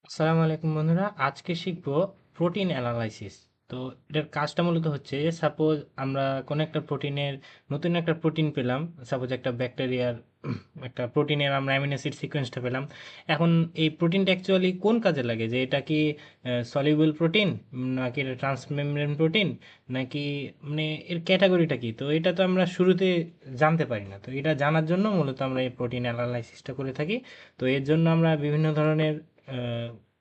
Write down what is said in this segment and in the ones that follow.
আসসালামু আলাইকুম বন্ধুরা, আজকে শিখবো প্রোটিন অ্যানালাইসিস। তো এটার কাজটা মূলত হচ্ছে যে সাপোজ আমরা কোনো একটা প্রোটিনের নতুন একটা প্রোটিন পেলাম। সাপোজ একটা ব্যাকটেরিয়ার একটা প্রোটিনের আমরা অ্যামিনো অ্যাসিড সিকোয়েন্সটা পেলাম। এখন এই প্রোটিনটা অ্যাকচুয়ালি কোন কাজে লাগে, যে এটা কি সলিউবল প্রোটিন নাকি এটা ট্রান্সমেমব্রেন প্রোটিন নাকি মানে এর ক্যাটাগরিটা কি, তো এটা তো আমরা শুরুতে জানতে পারি না। তো এটা জানার জন্য মূলত আমরা এই প্রোটিন অ্যানালাইসিসটা করে থাকি। তো এর জন্য আমরা বিভিন্ন ধরনের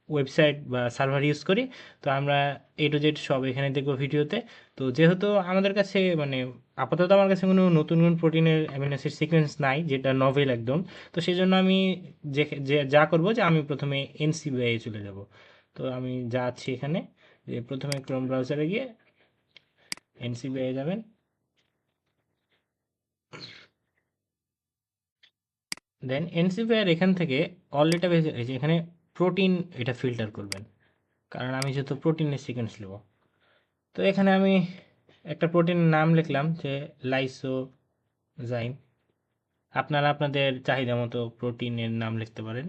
ওয়েবসাইট বা সার্ভার ইউজ করি। তো আমরা এ টু জেড সব এখানে দেখবো ভিডিওতে। তো যেহেতু আমাদের কাছে মানে আপাতত আমার কাছে কোনো নতুন নতুন প্রোটিনের অ্যামিনো অ্যাসিড সিকোয়েন্স নাই যেটা নভেল একদম। তো সেই জন্য আমি যে যে যা করবো যে আমি প্রথমে এনসিবিআই চলে যাব। তো আমি যাচ্ছি এখানে, যে প্রথমে ক্রোম ব্রাউজারে গিয়ে এনসিবিআই যাবেন। দেন এনসিবিআই এখান থেকে অল ডেটাবেস, এই যে এখানে প্রোটিন, এটা ফিল্টার করবেন, কারণ আমি যেহেতু প্রোটিনের সিকোয়েন্স নেব। তো এখানে আমি একটা প্রোটিনের নাম লিখলাম যে লাইসোজাইম। আপনারা আপনাদের চাহিদা মতো প্রোটিনের নাম লিখতে পারেন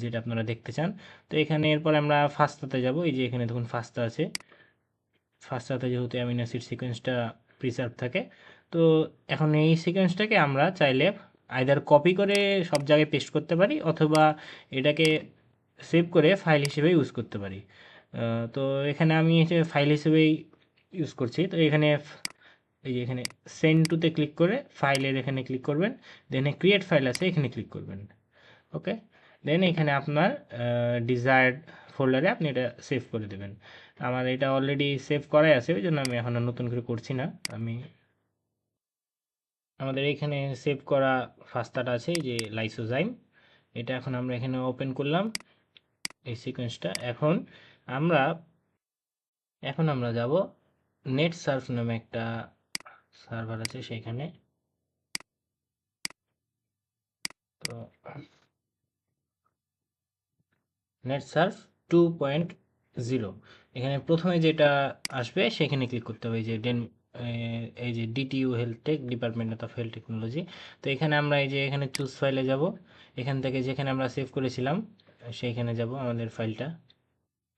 যেটা আপনারা দেখতে চান। তো এখানে এরপর আমরা ফাস্টাতে যাব। এই যে এখানে দেখুন ফাস্টা আছে। ফাস্টাতে যেহেতু অ্যামিনো অ্যাসিড সিকোয়েন্সটা প্রিসার্ভ থাকে, তো এখন এই সিকোয়েন্সটাকে আমরা চাইলে আইদার কপি করে সব জায়গায় পেস্ট করতে পারি, অথবা এটাকে সেভ করে ফাইল হিসেবে ইউজ করতে পারি। তো এখানে আমি ফাইল হিসেবেই ইউজ করছি। তো এখানে এই যে এখানে সেন্ড টুতে ক্লিক করে ফাইলের এখানে ক্লিক করবেন। দেন ক্রিয়েট ফাইল আছে, এখানে ক্লিক করবেন। ওকে, দেন এখানে আপনার ডিজায়ার্ড ফোল্ডারে আপনি এটা সেভ করে দেবেন। আমার এটা অলরেডি সেভ করাই আছে, ওই জন্য আমি এখন আর নতুন করে করছি না। আমি আমাদের এখানে সেভ করা ফাস্তাটা আছে, এই যে লাইসোজাইম। এটা এখন আমরা এখানে ওপেন করলাম এই সিকোয়েন্সটা। আমরা এখন আমরা যাব নেট সার্ফ নামে একটা সার্ভার আছে সেইখানে। তো নেট সার্ফ 2.0, এখানে প্রথমে যেটা আসবে সেখানে ক্লিক করতে হবে, এই যে এই যে DTU health tech, department of health technology. তো এখানে আমরা এই যে এখানে চুজ ফাইলে যাব। এখান থেকে যেখানে আমরা সেভ করেছিলাম সেইখানে যাব আমাদের ফাইলটা।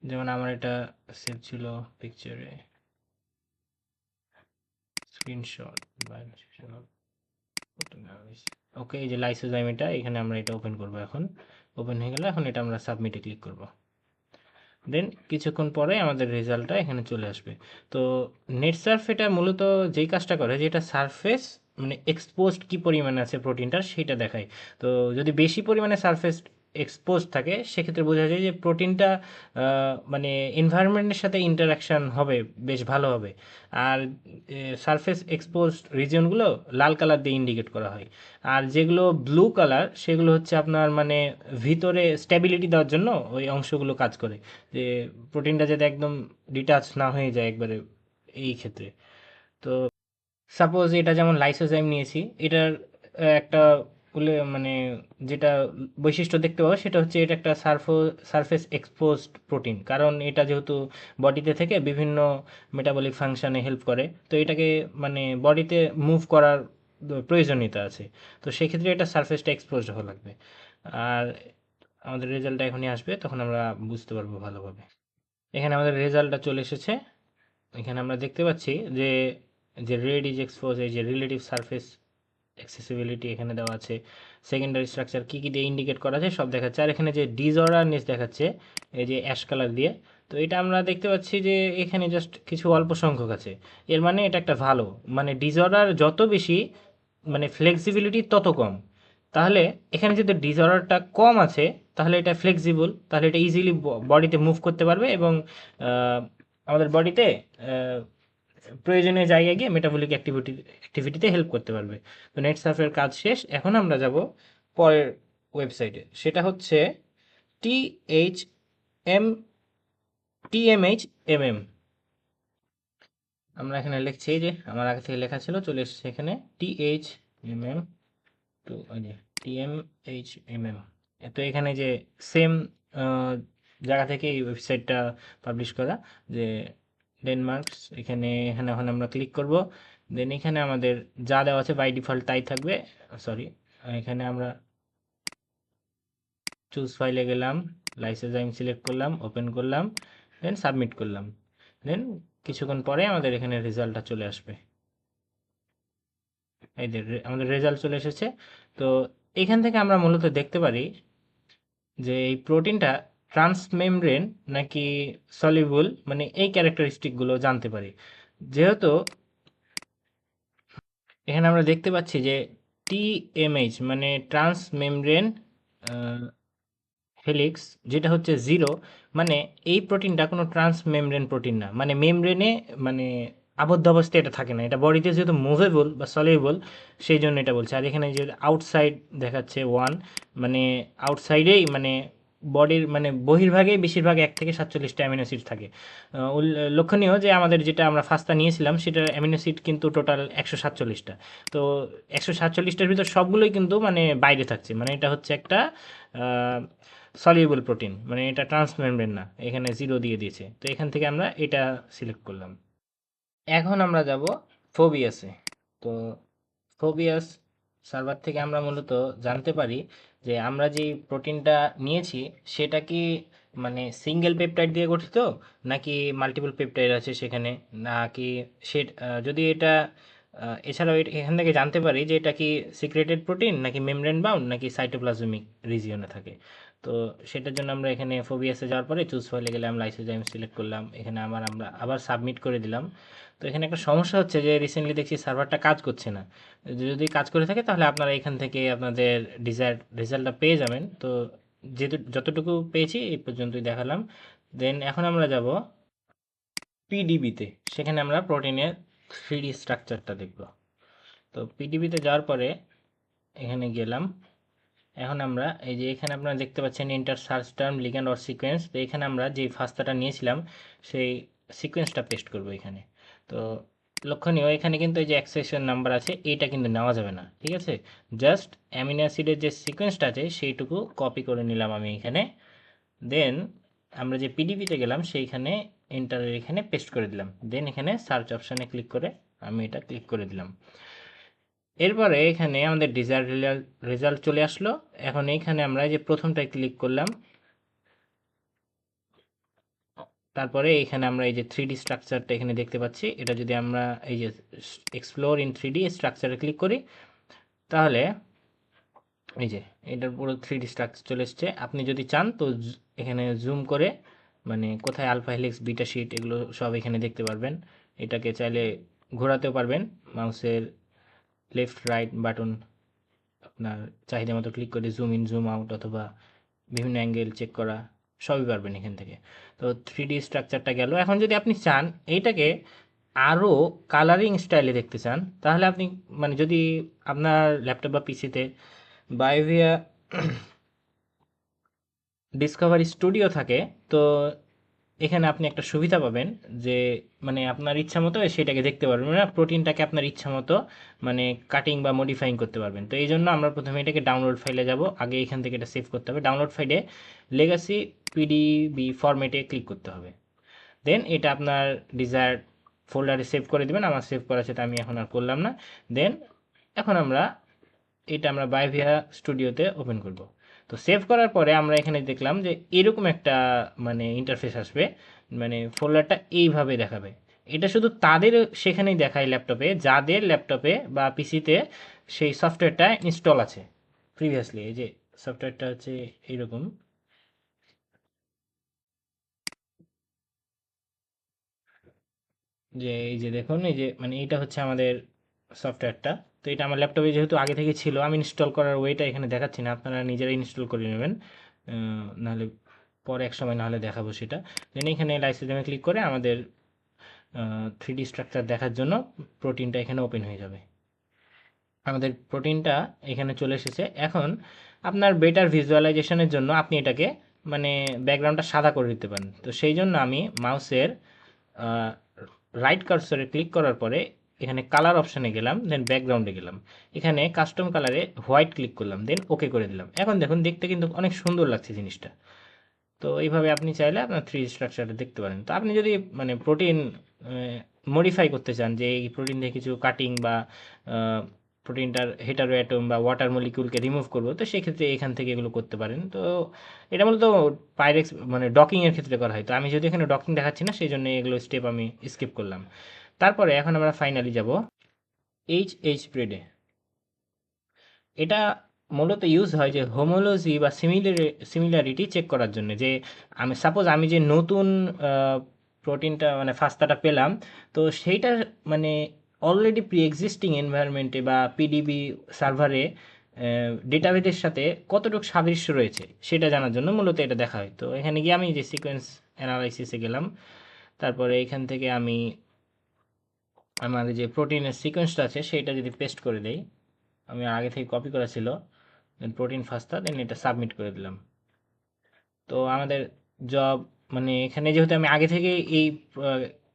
যেমন আমার এটা সেভ ছিল পিকচারে, স্ক্রিনশট বা ওকে, এই যে লাইসোজাইম, এটা এখানে আমরা এটা ওপেন করব। এখন ওপেন হয়ে গেলে এখন এটা আমরা সাবমিটে ক্লিক করব। দেন কিছুক্ষণ পরে আমাদের রেজাল্টটা এখানে চলে আসবে। তো নেট সার্ফ এটা মূলত যেই কাজটা করে, যেটা সারফেস মানে এক্সপোজড কী পরিমাণে আছে প্রোটিনটার সেটা দেখায়। তো যদি বেশি পরিমাণে সারফেস এক্সপোজ থাকে সেক্ষেত্রে বোঝা যায় যে প্রোটিনটা মানে এনভায়রনমেন্টের সাথে ইন্টারাকশান হবে, বেশ ভালো হবে। আর সারফেস এক্সপোজড রিজিয়নগুলো লাল কালার দিয়ে ইন্ডিকেট করা হয়। আর যেগুলো ব্লু কালার সেগুলো হচ্ছে আপনার মানে ভিতরে স্ট্যাবিলিটি দেওয়ার জন্য ওই অংশগুলো কাজ করে, যে প্রোটিনটা যাতে একদম ডিটাচ না হয়ে যায় একবারে এই ক্ষেত্রে। তো সাপোজ এটা যেমন লাইসোজাইম নিয়েছি, এটার একটা মানে যেটা বৈশিষ্ট্য দেখতে পাবো সেটা হচ্ছে এটা একটা সারফেস এক্সপোজড প্রোটিন, কারণ এটা যেহেতু বডিতে থেকে বিভিন্ন মেটাবলিক ফাংশনে হেল্প করে, তো এটাকে মানে বডিতে মুভ করার প্রয়োজনীয়তা আছে। তো সেক্ষেত্রে এটা সারফেসটা এক্সপোজড হওয়া লাগবে। আর আমাদের রেজাল্টটা এখনই আসবে, তখন আমরা বুঝতে পারবো ভালোভাবে। এখানে আমাদের রেজাল্টটা চলে এসেছে। এখানে আমরা দেখতে পাচ্ছি যে যে রেড ইজ এক্সপোজ, এই যে রিলেটিভ সারফেস অ্যাক্সেসিবিলিটি এখানে দেওয়া আছে। সেকেন্ডারি স্ট্রাকচার কী কী দিয়ে ইন্ডিকেট করা যায় সব দেখাচ্ছে। আর এখানে যে ডিসঅর্ডারনেস দেখাচ্ছে এই যে অ্যাশ কালার দিয়ে, তো এটা আমরা দেখতে পাচ্ছি যে এখানে জাস্ট কিছু অল্প সংখ্যক আছে। এর মানে এটা একটা ভালো, মানে ডিসঅর্ডার যত বেশি মানে ফ্লেক্সিবিলিটি তত কম। তাহলে এখানে যদি ডিসঅর্ডারটা কম আছে তাহলে এটা ফ্লেক্সিবল, তাহলে এটা ইজিলি বডিতে মুভ করতে পারবে এবং আমাদের বডিতে প্রয়োজনীয় জায়গায় গিয়ে মেটাবলিক অ্যাক্টিভিটিতে হেল্প করতে পারবে। তো নেট সার্ফের কাজ শেষ। এখন আমরা যাব পরের ওয়েবসাইটে, সেটা হচ্ছে টিএইচ এম TMHMM। আমরা এখানে লিখছি, যে আমার আগে থেকে লেখা ছিল, চলে এসেছে এখানে THMM। তো ওই যে TMHMM। তো এখানে যে সেম জায়গা থেকে এই ওয়েবসাইটটা পাবলিশ করা, যে ডেনমার্কস। এখানে এখানে এখন আমরা ক্লিক করব। দেন এখানে আমাদের যা দেওয়া আছে বাই ডিফল্ট তাই থাকবে। সরি, এখানে আমরা চুজ ফাইলে গেলাম, লাইসোজাইম সিলেক্ট করলাম, ওপেন করলাম, দেন সাবমিট করলাম। দেন কিছুক্ষণ পরে আমাদের এখানে রেজাল্টটা চলে আসবে। এই যে আমাদের রেজাল্ট চলে এসেছে। তো এখান থেকে আমরা মূলত দেখতে পারি যে এই প্রোটিনটা ট্রান্সমেমব্রেন নাকি সলিউবল, মানে এই ক্যারেক্টারিস্টিকগুলো জানতে পারি। যেহেতু এখানে আমরা দেখতে পাচ্ছি যে টিএমএইচ মানে ট্রান্সমেমব্রেন হেলিক্স যেটা হচ্ছে 0, মানে এই প্রোটিনটা কোনো ট্রান্সমেমব্রেন প্রোটিন না, মানে মেমব্রেনে মানে আবদ্ধ অবস্থায় এটা থাকে না, এটা বডিতে যেহেতু মুভেবল বা সলিউবল সেই জন্য এটা বলছে। আর এখানে যে আউটসাইড দেখাচ্ছে 1, মানে আউটসাইডেই মানে বডির মানে বহির্ভাগেই বেশিরভাগ 1 থেকে 47টা অ্যামিনো অ্যাসিড থাকে। লক্ষণীয় যে আমাদের যেটা আমরা ফাস্তা নিয়েছিলাম সেটার অ্যামিনো অ্যাসিড কিন্তু টোটাল 147টা। তো 147টার ভিতর সবগুলোই কিন্তু মানে বাইরে থাকছে, মানে এটা হচ্ছে একটা সলিউবল প্রোটিন, মানে এটা ট্রান্সমেমব্রেন না, এখানে 0 দিয়ে দিয়েছে। তো এখান থেকে আমরা এটা সিলেক্ট করলাম। এখন আমরা যাব ফোবিয়াসে। তো ফোবিয়াস সার্ভার থেকে আমরা মূলত জানতে পারি যে আমরা যে প্রোটিনটা নিয়েছি সেটা কি মানে সিঙ্গেল পেপটাইড দিয়ে গঠিত নাকি মাল্টিপল পেপটাইড আছে সেখানে, নাকি সে যদি এটা এছাড়াও এখান থেকে জানতে পারি যে এটা কি সিক্রেটেড প্রোটিন নাকি মেমব্রেন বাউন্ড নাকি সাইটোপ্লাজমিক রিজিয়নে থাকে। তো সেটার জন্য আমরা এখানে ফোবিয়াসে যাওয়ার পরে চুজ ফাইলে গেলাম, লাইসোজাইম সিলেক্ট করলাম, এখানে আমরা আবার সাবমিট করে দিলাম। তো এখানে একটা সমস্যা হচ্ছে যে রিসেন্টলি দেখছি সার্ভারটা কাজ করছে না। যদি কাজ করে থাকে তাহলে আপনারা এখান থেকে আপনাদের ডিজায়ার্ড রেজাল্টটা পেয়ে যাবেন। তো যেহেতু যতটুকু পেয়েছি এই পর্যন্তই দেখালাম। দেন এখন আমরা যাব পিডিবিতে, সেখানে আমরা প্রোটিনের 3D স্ট্রাকচারটা দেখব। তো পিডিবিতে যাওয়ার পরে এখানে গেলাম। এখন আমরা এই যে এখানে আপনারা দেখতে পাচ্ছেন enter search term ligand or sequence. তো এখানে আমরা যে ফাস্তাটা নিয়েছিলাম সেই সিকোয়েন্সটা পেস্ট করব এখানে। তো লক্ষণীয় এখানে কিন্তু এই যে অ্যাক্সেশন নাম্বার আছে এটা কিন্তু নেওয়া যাবে না, ঠিক আছে। জাস্ট অ্যামিনো অ্যাসিডের যে সিকোয়েন্সটা আছে সেইটুকু কপি করে নিলাম আমি এখানে। দেন আমরা যে পিডিবিতে গেলাম সেইখানে এন্টারের এখানে পেস্ট করে দিলাম। দেন এখানে সার্চ অপশানে ক্লিক করে আমি এটা ক্লিক করে দিলাম। এরপরে এখানে আমাদের ডিজায়ার রেজাল্ট চলে আসলো। এখন এইখানে আমরা যে প্রথমটায় ক্লিক করলাম, তারপরে এখানে আমরা এই যে 3D স্ট্রাকচারটা এখানে দেখতে পাচ্ছি। এটা যদি আমরা এই যে এক্সপ্লোর ইন 3D স্ট্রাকচারে ক্লিক করি তাহলে এই যে এটার পুরো 3D স্ট্রাকচার চলে এসছে। আপনি যদি চান তো এখানে জুম করে মানে কোথায় আলফা হেলিক্স বিটা শিট এগুলো সব এখানে দেখতে পারবেন। এটাকে চাইলে ঘোরাতেও পারবেন, মাউসের লেফট রাইট বাটন আপনার চাহিদা মতো ক্লিক করে জুম ইন জুম আউট অথবা বিভিন্ন অ্যাঙ্গেল চেক করা সবই পারবেন এখান থেকে। তো 3D স্ট্রাকচারটা গেল। এখন যদি আপনি চান এইটাকে আরও কালারিং স্টাইলে দেখতে চান তাহলে আপনি মানে যদি আপনার ল্যাপটপ বা পিসিতে বায়োভিয়া ডিসকভারি স্টুডিও থাকে তো এখানে আপনি একটা সুবিধা পাবেন যে মানে আপনার ইচ্ছা মতো সেটাকে দেখতে পারবেন, না প্রোটিনটাকে আপনার ইচ্ছা মতো মানে কাটিং বা মডিফাইং করতে পারবেন। তো এই জন্য আমরা প্রথমে এটাকে ডাউনলোড ফাইলে যাব, আগে এখান থেকে এটা সেভ করতে হবে। ডাউনলোড ফাইলে লেগাসি পিডিবি ফরম্যাটে ক্লিক করতে হবে। দেন এটা আপনার ডিজায়ার্ড ফোল্ডারে সেভ করে দেবেন। আমার সেভ করা সেটা আমি এখন আর করলাম না। দেন এখন আমরা বায়োভিয়া স্টুডিওতে ওপেন করব। তো সেভ করার পরে আমরা এখানে দেখলাম যে এরকম একটা মানে ইন্টারফেস আসবে, মানে ফোল্ডারটা এইভাবে দেখাবে। এটা শুধু তাদের সেখানেই দেখায় ল্যাপটপে যাদের ল্যাপটপে বা পিসিতে সেই সফটওয়্যারটা ইনস্টল আছে প্রিভিয়াসলি। এই যে সফটওয়্যারটা হচ্ছে এইরকম, যে এই যে দেখুন এই যে মানে এইটা হচ্ছে আমাদের সফটওয়্যারটা। তো এটা আমার ল্যাপটপে যেহেতু আগে থেকে ছিল আমি ইনস্টল করার ওয়েটা এখানে দেখাচ্ছি না, আপনারা নিজেরাই ইনস্টল করে নেবেন, নাহলে পরে এক সময় নাহলে দেখাবো সেটা। দেন এখানে লাইসোজোমে ক্লিক করে আমাদের 3D স্ট্রাকচার দেখার জন্য প্রোটিনটা এখানে ওপেন হয়ে যাবে। আমাদের প্রোটিনটা এখানে চলে এসেছে। এখন আপনার বেটার ভিজুয়ালাইজেশনের জন্য আপনি এটাকে মানে ব্যাকগ্রাউন্ডটা সাদা করে দিতে পারেন। তো সেই জন্য আমি মাউসের রাইট কার্সরে ক্লিক করার পরে এখানে কালার অপশানে গেলাম, দেন ব্যাকগ্রাউন্ডে গেলাম, এখানে কাস্টম কালারে হোয়াইট ক্লিক করলাম, দেন ওকে করে দিলাম। এখন দেখুন দেখতে কিন্তু অনেক সুন্দর লাগছে জিনিসটা। তো এইভাবে আপনি চাইলে আপনার 3D স্ট্রাকচারটা দেখতে পারেন। তো আপনি যদি মানে প্রোটিন মডিফাই করতে চান যে এই প্রোটিন দিয়ে কিছু কাটিং বা প্রোটিনটার হেটারো অ্যাটম বা ওয়াটার মলিকিউলকে রিমুভ করব, তো সেক্ষেত্রে এখান থেকে এগুলো করতে পারেন। তো এটা মূলত পাইরেক্স মানে ডকিংয়ের ক্ষেত্রে করা হয়। তো আমি যদি এখানে ডকিং দেখাচ্ছি না, সেই জন্য এগুলো স্টেপ আমি স্কিপ করলাম। তারপরে এখন আমরা ফাইনালি যাব এইচ ব্রেডে। এটা মূলত ইউজ হয় যে হোমোলজি বা সিমিলারিটি চেক করার জন্য, যে আমি সাপোজ আমি যে নতুন প্রোটিনটা মানে ফাস্তাটা পেলাম, তো সেইটা মানে অলরেডি প্রি এক্সিস্টিং এনভায়রনমেন্টে বা পিডিবি সার্ভারে ডেটাবেসের সাথে কতটুকু সাদৃশ্য রয়েছে সেটা জানার জন্য মূলত এটা দেখা হয়। তো এখানে গিয়ে আমি যে সিকোয়েন্স অ্যানালাইসিসে গেলাম, তারপরে এখান থেকে আমি আমার যে প্রোটিনের সিকোয়েন্সটা আছে সেইটা যদি পেস্ট করে দেই, আমি আগে থেকে কপি করা ছিল, দেন প্রোটিন ফাস্তা, দেন এটা সাবমিট করে দিলাম। তো আমাদের জব মানে এখানে যেহেতু আমি আগে থেকে এই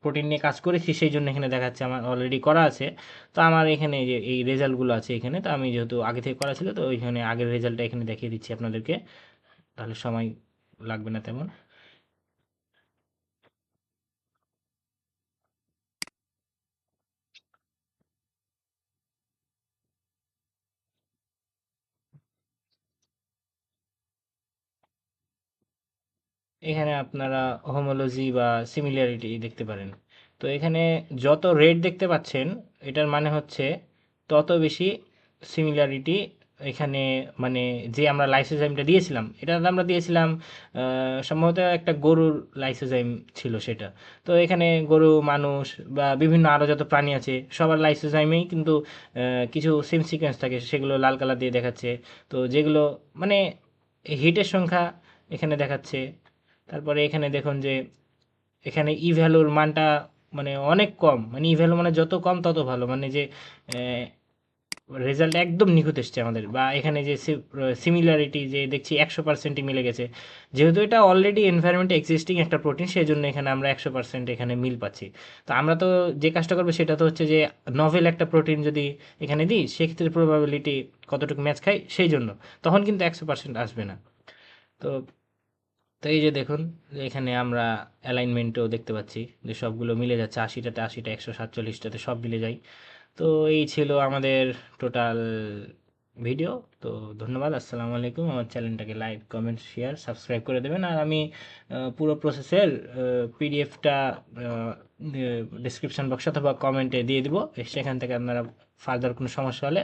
প্রোটিন নিয়ে কাজ করেছি, সেই জন্য এখানে দেখাচ্ছে আমার অলরেডি করা আছে। তো আমার এখানে যে এই রেজাল্টগুলো আছে এখানে, তো আমি যেহেতু আগে থেকে করা ছিল, তো ওইখানে আগের রেজাল্টটা এখানে দেখিয়ে দিচ্ছি আপনাদেরকে, তাহলে সময় লাগবে না তেমন। এখানে আপনারা হোমোলজি বা সিমিলারিটি দেখতে পারেন। তো এখানে যত রেড দেখতে পাচ্ছেন, এটার মানে হচ্ছে তত বেশি সিমিলারিটি এখানে, মানে যে আমরা লাইসোজাইমটা দিয়েছিলাম, এটা আমরা দিয়েছিলাম সম্ভবত একটা গরুর লাইসোজাইম ছিল সেটা। তো এখানে গরু, মানুষ বা বিভিন্ন আরও যত প্রাণী আছে সবার লাইসোজাইমেই কিন্তু কিছু সেম সিকোয়েন্স থাকে, সেগুলো লাল কালার দিয়ে দেখাচ্ছে। তো যেগুলো মানে হিটের সংখ্যা এখানে দেখাচ্ছে। তারপরে এখানে দেখুন যে এখানে ই ভ্যালুর মানটা মানে অনেক কম, মানে ই ভ্যালু মানে যত কম তত ভালো, মানে যে রেজাল্ট একদম নিখুঁত এসছে আমাদের। বা এখানে যে সিমিলারিটি যে দেখছি 100%ই মিলে গেছে, যেহেতু এটা অলরেডি এনভায়রনমেন্টে এক্সিস্টিং একটা প্রোটিন, সেই জন্য এখানে আমরা 100% এখানে মিল পাচ্ছি। তো আমরা তো যে কাজটা করবো সেটা তো হচ্ছে যে নভেল একটা প্রোটিন যদি এখানে দিই, সেক্ষেত্রে প্রবাবিলিটি কতটুকু ম্যাচ খাই সেই জন্য, তখন কিন্তু 100% আসবে না। তো তো এই যে দেখুন যে এখানে আমরা অ্যালাইনমেন্টও দেখতে পাচ্ছি যে সবগুলো মিলে যাচ্ছে, 80টাতে 80টা, 147টাতে সব মিলে যায়। তো এই ছিল আমাদের টোটাল ভিডিও। তো ধন্যবাদ, আসসালামু আলাইকুম। আমার চ্যানেলটাকে লাইক, কমেন্ট, শেয়ার, সাবস্ক্রাইব করে দেবেন। আর আমি পুরো প্রসেসের পিডিএফটা ডিসক্রিপশন বক্সে অথবা কমেন্টে দিয়ে দিব, সেখান থেকে আপনারা ফার্দার কোনো সমস্যা হলে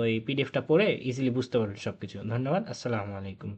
ওই পিডিএফটা পড়ে ইজিলি বুঝতে পারবেন সব কিছু। ধন্যবাদ, আসসালামু আলাইকুম।